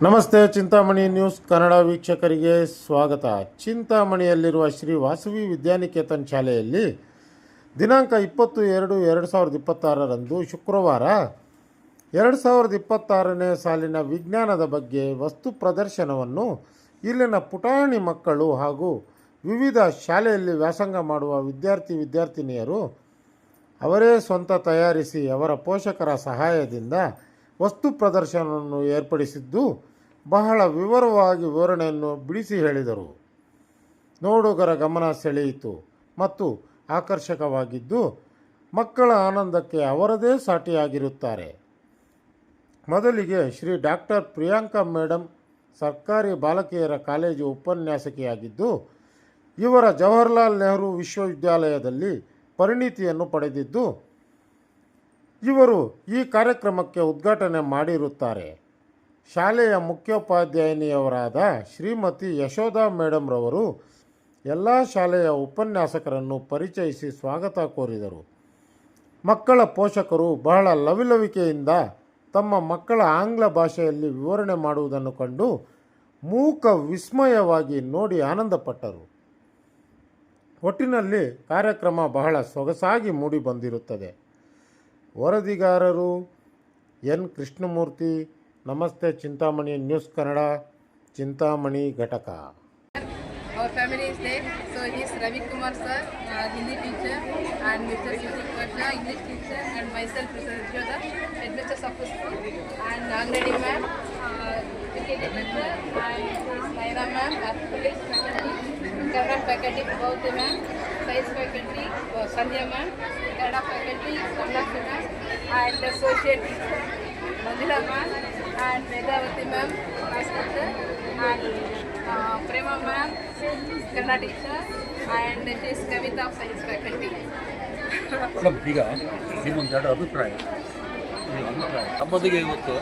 ನಮಸ್ತೆ. ಚಿಂತಾಮಣಿ ನ್ಯೂಸ್ ಕನ್ನಡ ವೀಕ್ಷಕರಿಗೆ ಸ್ವಾಗತ. ಚಿಂತಾಮಣಿಯಲ್ಲಿರುವ ಶ್ರೀ ವಾಸವಿ ವಿದ್ಯಾನಿಕೇತನ್ ಶಾಲೆಯಲ್ಲಿ ದಿನಾಂಕ 20-2-2026 ಶುಕ್ರವಾರ 2026ನೇ ಸಾಲಿನ ವಿಜ್ಞಾನದ ಬಗ್ಗೆ ವಸ್ತು ಪ್ರದರ್ಶನವನ್ನು ಇಲ್ಲಿನ ಪುಟಾಣಿ ಮಕ್ಕಳು ಹಾಗೂ ವಿವಿಧ ಶಾಲೆಯಲ್ಲಿ ವ್ಯಾಸಂಗ ಮಾಡುವ ವಿದ್ಯಾರ್ಥಿನಿಯರು ಅವರೇ ಸ್ವಂತ ತಯಾರಿಸಿ ಅವರ ಪೋಷಕರ ಸಹಾಯದಿಂದ ವಸ್ತು ಪ್ರದರ್ಶನವನ್ನು ಏರ್ಪಡಿಸಿದ್ದು ಬಹಳ ವಿವರಣೆಯನ್ನು ಬಿಡಿಸಿ ಹೇಳಿದರು. ನೋಡುಗರ ಗಮನ ಸೆಳೆಯಿತು ಮತ್ತು ಆಕರ್ಷಕವಾಗಿದ್ದು ಮಕ್ಕಳ ಆನಂದಕ್ಕೆ ಅವರದೇ ಸಾಟಿಯಾಗಿರುತ್ತಾರೆ. ಮೊದಲಿಗೆ ಶ್ರೀ ಡಾಕ್ಟರ್ ಪ್ರಿಯಾಂಕಾ ಮೇಡಮ್ ಸರ್ಕಾರಿ ಬಾಲಕಿಯರ ಕಾಲೇಜು ಉಪನ್ಯಾಸಕಿಯಾಗಿದ್ದು ಇವರ ಜವಾಹರ್ಲಾಲ್ ನೆಹರು ವಿಶ್ವವಿದ್ಯಾಲಯದಲ್ಲಿ ಪರಿಣಿತಿಯನ್ನು ಪಡೆದಿದ್ದು ಇವರು ಈ ಕಾರ್ಯಕ್ರಮಕ್ಕೆ ಉದ್ಘಾಟನೆ ಮಾಡಿರುತ್ತಾರೆ. ಶಾಲೆಯ ಮುಖ್ಯೋಪಾಧ್ಯಾಯಿನಿಯವರಾದ ಶ್ರೀಮತಿ ಯಶೋಧ ಮೇಡಮ್ ರವರು ಎಲ್ಲ ಶಾಲೆಯ ಉಪನ್ಯಾಸಕರನ್ನು ಪರಿಚಯಿಸಿ ಸ್ವಾಗತ ಕೋರಿದರು. ಮಕ್ಕಳ ಪೋಷಕರು ಬಹಳ ಲವಿಲವಿಕೆಯಿಂದ ತಮ್ಮ ಮಕ್ಕಳ ಆಂಗ್ಲ ಭಾಷೆಯಲ್ಲಿ ವಿವರಣೆ ಮಾಡುವುದನ್ನು ಕಂಡು ಮೂಕ ವಿಸ್ಮಯವಾಗಿ ನೋಡಿ ಆನಂದಪಟ್ಟರು. ಒಟ್ಟಿನಲ್ಲಿ ಕಾರ್ಯಕ್ರಮ ಬಹಳ ಸೊಗಸಾಗಿ ಮೂಡಿ ಬಂದಿರುತ್ತದೆ. ವರದಿಗಾರರು ಎನ್ ಕೃಷ್ಣಮೂರ್ತಿ. ನಮಸ್ತೆ ಚಿಂತಾಮಣಿ ನ್ಯೂಸ್ ಕನ್ನಡ, ಚಿಂತಾಮಣಿ ಘಟಕ. Our family is there. So he is Ravi Kumar sir, Hindi teacher, and Mr. Sitik Varsha, English teacher, and myself, Mr. Jyoda, headmistress of the school, and Nangadi ma'am, PKT teacher, and Naira ma'am, police faculty, Kannada faculty, Bhauti ma'am, science faculty, Sandhya ma'am, Kannada faculty, Ramlakshmi ma'am, and associate teacher, Mandila ma'am, and Medavati ma'am, class teacher, and Prema ma'am, Kannada teacher, and she is Kavita of science faculty. ಈಗ ನಿಮ್ಮೊಂದು ಎರಡು ಅಭಿಪ್ರಾಯ ನಮ್ಮೊಂದಿಗೆ ಇವತ್ತು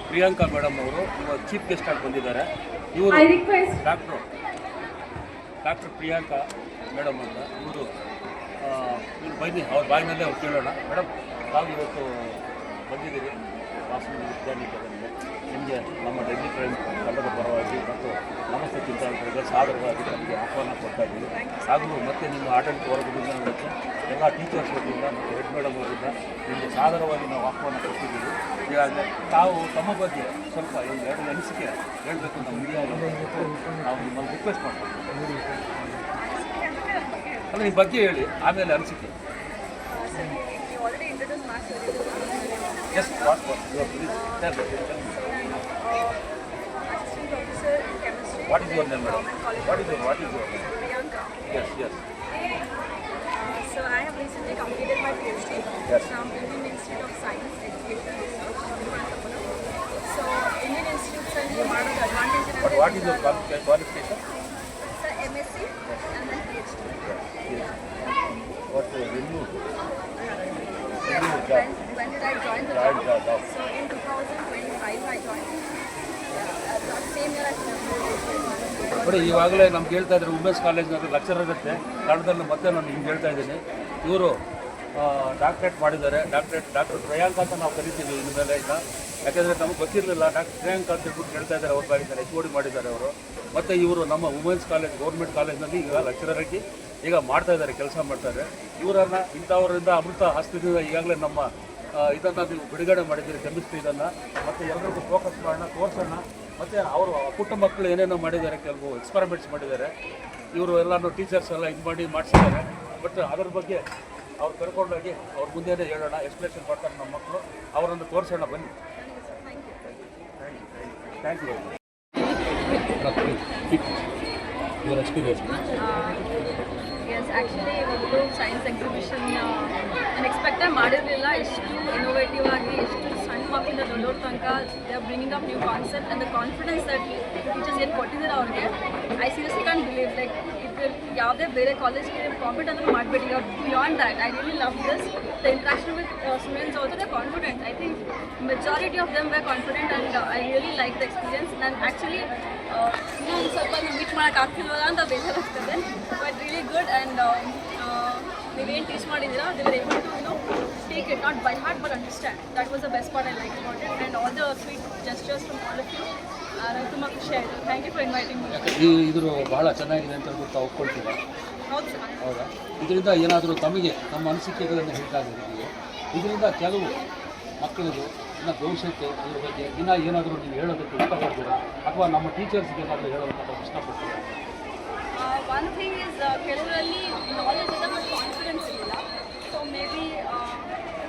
Priyanka madam ಅವರು chief guest ಆಗಿ ಬಂದಿದ್ದಾರೆ. ಇವರು ಡಾಕ್ಟರ್ ಪ್ರಿಯಾಂಕಾ ಮೇಡಮ್ ಅಂತ ಇವರು ಬನ್ನಿ ಅವ್ರ ಬಾಯಿನಲ್ಲೇ ಅವ್ರು ಕೇಳೋಣ. ಮೇಡಮ್, ನಾವು ಇವತ್ತು ಬಂದಿದ್ದೀವಿ ವಾಸವಿ ವಿದ್ಯಾನಿಕೇತನ್ಗೆ. ನಿಮಗೆ ನಮ್ಮ ಡೆಲ್ಲಿ ಕ್ರೈಮ್ ತಂಡದ ಪರವಾಗಿ ಮತ್ತು ನಮಸ್ತೆ ಚಿಂತಕರಿಗೆ ಸಾದರವಾಗಿ ನಮಗೆ ಆಹ್ವಾನ ಕೊಡ್ತಾ ಇದ್ದೀವಿ. ಹಾಗೂ ಮತ್ತು ನಿಮ್ಮ ಆಡಳಿತ ವರ್ಗದಿಂದ ಮತ್ತು ಎಲ್ಲ ಟೀಚರ್ಸ್ ವತಿಯಿಂದ ಮತ್ತು ಹೆಡ್ ಮೇಡಮ್ ಅವರಿಂದ ನಿಮಗೆ ಸಾದರವಾಗಿ ನಾವು ಆಹ್ವಾನ ಕೊಟ್ಟಿದ್ದೀವಿ. ಈಗಾಗಲೇ ತಾವು ತಮ್ಮ ಬಗ್ಗೆ ಸ್ವಲ್ಪ ಒಂದು ಎರಡು ಅನಿಸಿಕೆ ಹೇಳಬೇಕು ನಮ್ಮ ಮೀಡಿಯಾಗೆ ನಾವು ನಿಮ್ಮನ್ನು ರಿಕ್ವೆಸ್ಟ್ ಮಾಡ್ತೀವಿ. ಅಲ್ಲ, ನಿಮ್ಮ ಬಗ್ಗೆ ಹೇಳಿ, ಆಮೇಲೆ ಅನಿಸಿಕೆ. Yes, what you are please tell me. What is your name, madam? What is your name? Priyanka. Yes. So I have recently completed my PhD from Indian Institute of Science, Education and Research, Thiruvananthapuram. So Indian Institutes and the advantage in What is your qualification? So MSc and then PhD. Yes. What when you When did I join the job? So in 2025 I joined. Same year I ನೋಡಿ, ಇವಾಗಲೇ ನಮ್ಗೆ ಹೇಳ್ತಾ ಇದ್ದಾರೆ women's ಕಾಲೇಜ್ನಲ್ಲಿ lecture ಇರುತ್ತೆ ಕನ್ನಡದಲ್ಲಿ. ಮತ್ತೆ ನಾನು ನಿಮ್ಗೆ ಹೇಳ್ತಾ ಇದ್ದೀನಿ, ಇವರು ಡಾಕ್ಟ್ರೇಟ್ ಮಾಡಿದ್ದಾರೆ. ಡಾಕ್ಟರ್ ಪ್ರಿಯಾಂಕಾ ಅಂತ ನಾವು ಕರಿತೀವಿ ಇನ್ಮೇಲೆ ಈಗ. ಯಾಕೆಂದರೆ ನಮಗೆ ಗೊತ್ತಿರಲಿಲ್ಲ ಡಾಕ್ಟರ್ ಪ್ರಿಯಾಂಕಾ ಅಂತ ಹೇಳ್ಬಿಟ್ಟು ಹೇಳ್ತಾ ಇದ್ದಾರೆ. ಅವ್ರ ಬಾಗಿದ್ದಾರೆ HOD ಮಾಡಿದ್ದಾರೆ ಅವರು. ಮತ್ತು ಇವರು ನಮ್ಮ ವುಮೆನ್ಸ್ ಕಾಲೇಜ್ ಗೌರ್ಮೆಂಟ್ ಕಾಲೇಜ್ನಲ್ಲಿ ಈಗ ಲೆಕ್ಚರರ್ ಆಗಿ ಈಗ ಮಾಡ್ತಾ ಇದ್ದಾರೆ, ಕೆಲಸ ಮಾಡ್ತಾರೆ. ಇವರನ್ನು ಇಂಥವರಿಂದ ಅಮೃತ ಹಸ್ತದಿಂದ ಈಗಾಗಲೇ ನಮ್ಮ ಇದನ್ನು ನೀವು ಬಿಡುಗಡೆ ಮಾಡಿದ್ದೀರಿ, ಕೆಮಿಸ್ಟ್ರಿ ಇದನ್ನು. ಮತ್ತು ಎಲ್ಲರಿಗೂ ಫೋಕಸ್ ಮಾಡೋಣ, ತೋರಿಸೋಣ. ಮತ್ತು ಅವರು ಪುಟ್ಟ ಮಕ್ಕಳು ಏನೇನೋ ಮಾಡಿದ್ದಾರೆ, ಕೆಲವು ಎಕ್ಸ್ಪರಿಮೆಂಟ್ಸ್ ಮಾಡಿದ್ದಾರೆ. ಇವರು ಎಲ್ಲರೂ ಟೀಚರ್ಸ್ ಎಲ್ಲ ಇದು ಮಾಡಿಸಿದ್ದಾರೆ. ಬಟ್ ಅದರ ಬಗ್ಗೆ ಅವ್ರು ಕರ್ಕೊಂಡೋಗಿ ಅವ್ರ ಮುಂದೆನೇ ಹೇಳೋಣ, ಎಕ್ಸ್ಪ್ಲೇಷನ್ ಮಾಡ್ತಾರೆ ನಮ್ಮ ಮಕ್ಕಳು. ಅವರನ್ನು ತೋರಿಸೋಣ, ಬನ್ನಿ. Thank you. Your experience. Yes, actually ಒಂದು ಸೈನ್ಸ್ ಎಕ್ಸಿಬಿಷನ್ ಅನ್ಎಕ್ಸ್ಪೆಕ್ಟೆಡ್ ಮಾಡಿರಲಿಲ್ಲ. ಎಷ್ಟು ಇನೋವೇಟಿವ್ ಆಗಿ, ಎಷ್ಟು ಸಣ್ಣ ಮಕ್ಕಳಿಂದ ದೊಡ್ಡವ್ರ ತನಕ they are bringing up new concept and the confidence that teachers ಏನು ಕೊಟ್ಟಿದ್ದಾರೆ ಅವ್ರಿಗೆ. I seriously can believe like ಇದು ಯಾವುದೇ ಬೇರೆ ಕಾಲೇಜ್ಗೆ ಕಾಂಪೀಟ್ ಅಂದ್ರೆ ಮಾಡಬೇಡಿ. Beyond that I really love this. The interaction with students also they confident. I think majority of them we confident and I really like the experience. ನಾನು actually ಇನ್ನೊಂದು ಸ್ವಲ್ಪ meet ಮಾಡೋಕ್ಕಾಗ್ತಿಲ್ವಲ್ಲ ಅಂತ ಬೇಜಾರಾಗ್ತದೆ. But really good. ಆ್ಯಂಡ್ ನೀವೇನು teach ಮಾಡಿದ್ದೀರಾ, they were able to take it not by heart but understand. That was the best part I liked about it, and all the sweet gestures from all of you. ನನಗೆ ತುಂಬ ಖುಷಿ ಆಯಿತು. Thank you for inviting me. ಯಾಕೆ ಇದ್ರ ಬಹಳ ಚೆನ್ನಾಗಿದೆ ಅಂತ ಹೇಳ್ಬಿಟ್ಟು ತಾವು ಒಪ್ಕೊಳ್ತೀರಾ? ಹೌದು ಸರ್. ಹೌದಾ? ಇದರಿಂದ ಏನಾದರೂ ತಮಗೆ ನಮ್ಮ ಅನಿಸಿಕೆಗಳನ್ನು ಹೇಳ್ತಾ ಇದ್ದೀವಿ. ಇದರಿಂದ ಕೆಲವು ಮಕ್ಕಳಿಗೂ ಇನ್ನು ಭವಿಷ್ಯಕ್ಕೆ ಇದ್ರ ಬಗ್ಗೆ ದಿನ ಏನಾದರೂ ನೀವು ಹೇಳೋದಕ್ಕೆ ಇಷ್ಟಪಡ್ತೀರಾ ಅಥವಾ ನಮ್ಮ ಟೀಚರ್ಸ್ಗೆ ಏನಾದರೂ ಹೇಳೋದಕ್ಕೆ ತಾವು ಇಷ್ಟಪಡ್ತೀರಾ? ಒನ್ ಥಿಂಗ್ ಇಸ್ ಕೆಲವರಲ್ಲಿ ನಾಲೆಜ್ ಇದೆ ಬಟ್ ಕಾನ್ಫಿಡೆನ್ಸ್ ಇರಲಿಲ್ಲ. ಸೊ ಮೇ ಬಿ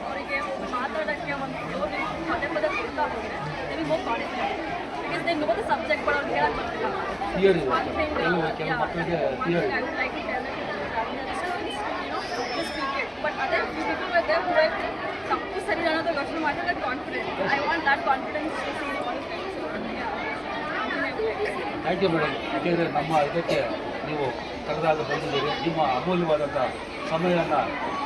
ಅವರಿಗೆ ಮಾತಾಡೋಕ್ಕೆ ಒಂದು ಫ್ಲೋರ್ ಪದೇ ಪದೇ ಕೊಡ್ತಾ ಹೋದರೆ maybe more confident because they know the subject but ಅವ್ರಿಗೆ ಹೇಳಕ್ಕೆ ಬರ್ತಿಲ್ಲ. ಫಿಯರ್ ಇದೆ One thing, ಕೆಲವು ಮಕ್ಕಳಿಗೆ one ಫಿಯರ್ thing I ಇದೆ. would like to tell them is just speak it. But other few people were there who were ತಪ್ಪು ಸರಿ ಅನ್ನೋದು ಯೋಚನೆ ಮಾಡಿದ್ರೆ confident. I want that confidence to see in all of them. So thank you madam. ಯಾಕೆಂದರೆ ನಮ್ಮ ಇದಕ್ಕೆ ನೀವು ಕರೆದಾಗ ಬಂದಿದ್ದೀರಿ, ನಿಮ್ಮ ಅಮೂಲ್ಯವಾದಂಥ ಸಮಯವನ್ನು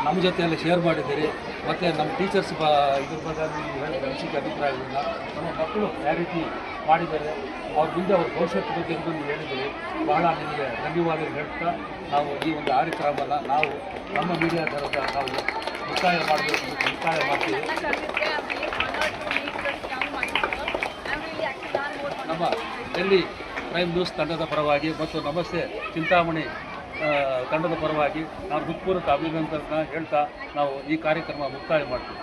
ನಮ್ಮ ಜೊತೆಯಲ್ಲಿ ಶೇರ್ ಮಾಡಿದ್ದೀರಿ ಮತ್ತು ನಮ್ಮ ಟೀಚರ್ಸ್ ಇದ್ರ ಬಗ್ಗೆ ನೀವು ಹೇಳಿದ ಅನಿಸಿಕೆ ಅಭಿಪ್ರಾಯಗಳನ್ನ ನಮ್ಮ ಮಕ್ಕಳು ಯಾವ ರೀತಿ ಮಾಡಿದ್ದಾರೆ ಅವ್ರ ಮುಂದೆ ಅವ್ರ ಭವಿಷ್ಯದ ಬಗ್ಗೆ ಅಂತ ನೀವು ಹೇಳಿದ್ದೀರಿ. ಬಹಳ ನಿಮಗೆ ಧನ್ಯವಾದಗಳು ಹೇಳ್ತಾ ನಾವು ಈ ಒಂದು ಕಾರ್ಯಕ್ರಮನ ನಾವು ನಮ್ಮ ಮೀಡಿಯಾ ಥರದ ನಾವು ಮುಕ್ತಾಯ ಮಾಡಬೇಕು ಮುಕ್ತಾಯ ಮಾಡ್ತೀವಿ. ನಮ್ಮ ಡೆಲ್ಲಿ ಪ್ರೈಮ್ ನ್ಯೂಸ್ ತಂಡದ ಪರವಾಗಿ ಮತ್ತು ನಮಸ್ತೆ ಚಿಂತಾಮಣಿ ತಂಡದ ಪರವಾಗಿ ನಾನು ಹೃತ್ಪೂರ್ವಕ ಅಭಿನಂದನೆ ಹೇಳ್ತಾ ನಾವು ಈ ಕಾರ್ಯಕ್ರಮ ಮುಕ್ತಾಯ ಮಾಡ್ತೀವಿ.